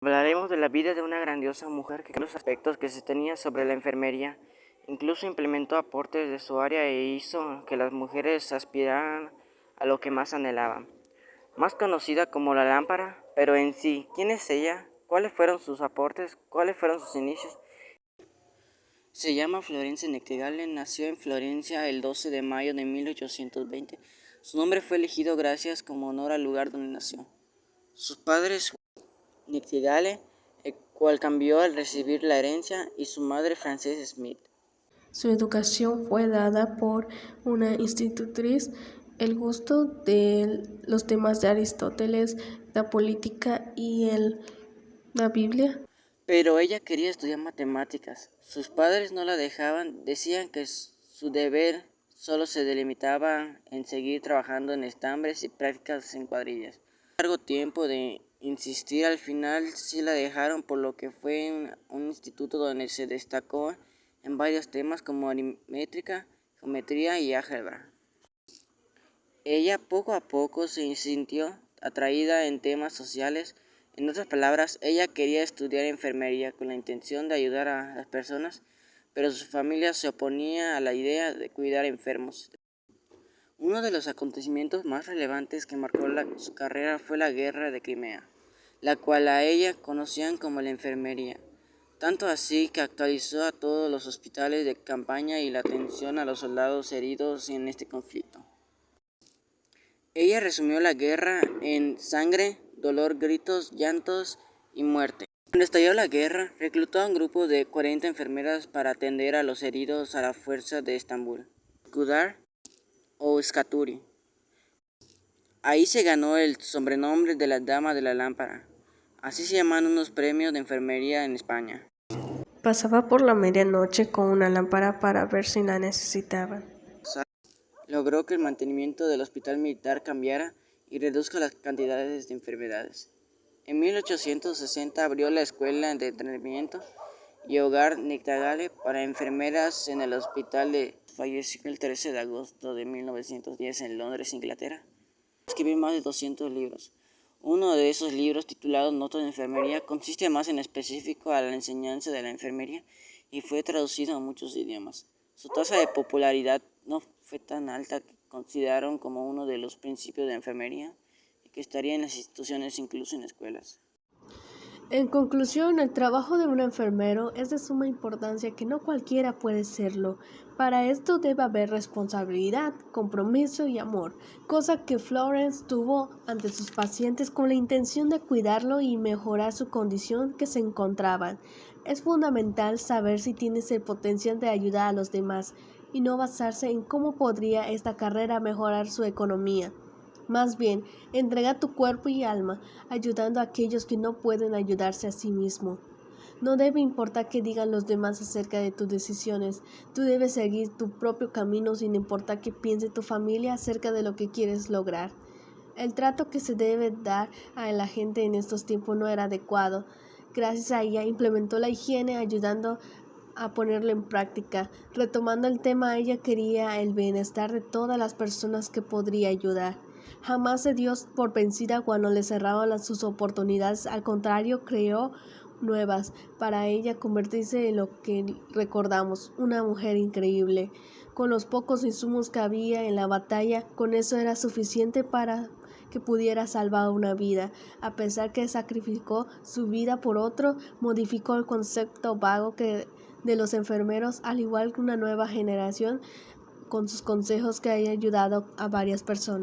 Hablaremos de la vida de una grandiosa mujer que los aspectos que se tenía sobre la enfermería. Incluso implementó aportes de su área e hizo que las mujeres aspiraran a lo que más anhelaban. Más conocida como la lámpara, pero en sí, ¿quién es ella? ¿Cuáles fueron sus aportes? ¿Cuáles fueron sus inicios? Se llama Florence Nightingale, nació en Florencia el 12 de mayo de 1820. Su nombre fue elegido gracias como honor al lugar donde nació. Sus padres Nightingale, el cual cambió al recibir la herencia, y su madre Frances Smith. Su educación fue dada por una institutriz, el gusto de los temas de Aristóteles, la política y la Biblia. Pero ella quería estudiar matemáticas. Sus padres no la dejaban, decían que su deber solo se delimitaba en seguir trabajando en estambres y prácticas en cuadrillas. Largo tiempo de insistir, al final sí la dejaron, por lo que fue en un instituto donde se destacó en varios temas como aritmética, geometría y álgebra. Ella poco a poco se sintió atraída en temas sociales. En otras palabras, ella quería estudiar enfermería con la intención de ayudar a las personas, pero su familia se oponía a la idea de cuidar enfermos. Uno de los acontecimientos más relevantes que marcó su carrera fue la Guerra de Crimea, la cual a ella conocían como la enfermería, tanto así que actualizó a todos los hospitales de campaña y la atención a los soldados heridos en este conflicto. Ella resumió la guerra en sangre, dolor, gritos, llantos y muerte. Cuando estalló la guerra, reclutó a un grupo de 40 enfermeras para atender a los heridos a la fuerza de Estambul, Skudar o Skaturi. Ahí se ganó el sobrenombre de la Dama de la Lámpara. Así se llaman unos premios de enfermería en España. Pasaba por la medianoche con una lámpara para ver si la necesitaban. Logró que el mantenimiento del hospital militar cambiara y reduzca las cantidades de enfermedades. En 1860 abrió la Escuela de Entrenamiento y Hogar Nightingale para enfermeras en el hospital de... Falleció el 13 de agosto de 1910 en Londres, Inglaterra. Escribió más de 200 libros. Uno de esos libros, titulado Notas de Enfermería, consiste más en específico a la enseñanza de la enfermería y fue traducido a muchos idiomas. Su tasa de popularidad no fue tan alta que consideraron como uno de los principios de enfermería y que estaría en las instituciones, incluso en escuelas. En conclusión, el trabajo de un enfermero es de suma importancia, que no cualquiera puede serlo. Para esto debe haber responsabilidad, compromiso y amor, cosa que Florence tuvo ante sus pacientes con la intención de cuidarlo y mejorar su condición que se encontraban. Es fundamental saber si tienes el potencial de ayudar a los demás y no basarse en cómo podría esta carrera mejorar su economía. Más bien, entrega tu cuerpo y alma, ayudando a aquellos que no pueden ayudarse a sí mismos. No debe importar qué digan los demás acerca de tus decisiones. Tú debes seguir tu propio camino sin importar qué piense tu familia acerca de lo que quieres lograr. El trato que se debe dar a la gente en estos tiempos no era adecuado. Gracias a ella implementó la higiene, ayudando a ponerlo en práctica. Retomando el tema, ella quería el bienestar de todas las personas que podría ayudar. Jamás se dio por vencida cuando le cerraban sus oportunidades, al contrario, creó nuevas para ella convertirse en lo que recordamos, una mujer increíble. Con los pocos insumos que había en la batalla, con eso era suficiente para que pudiera salvar una vida. A pesar que sacrificó su vida por otro, modificó el concepto vago de los enfermeros, al igual que una nueva generación, con sus consejos que haya ayudado a varias personas.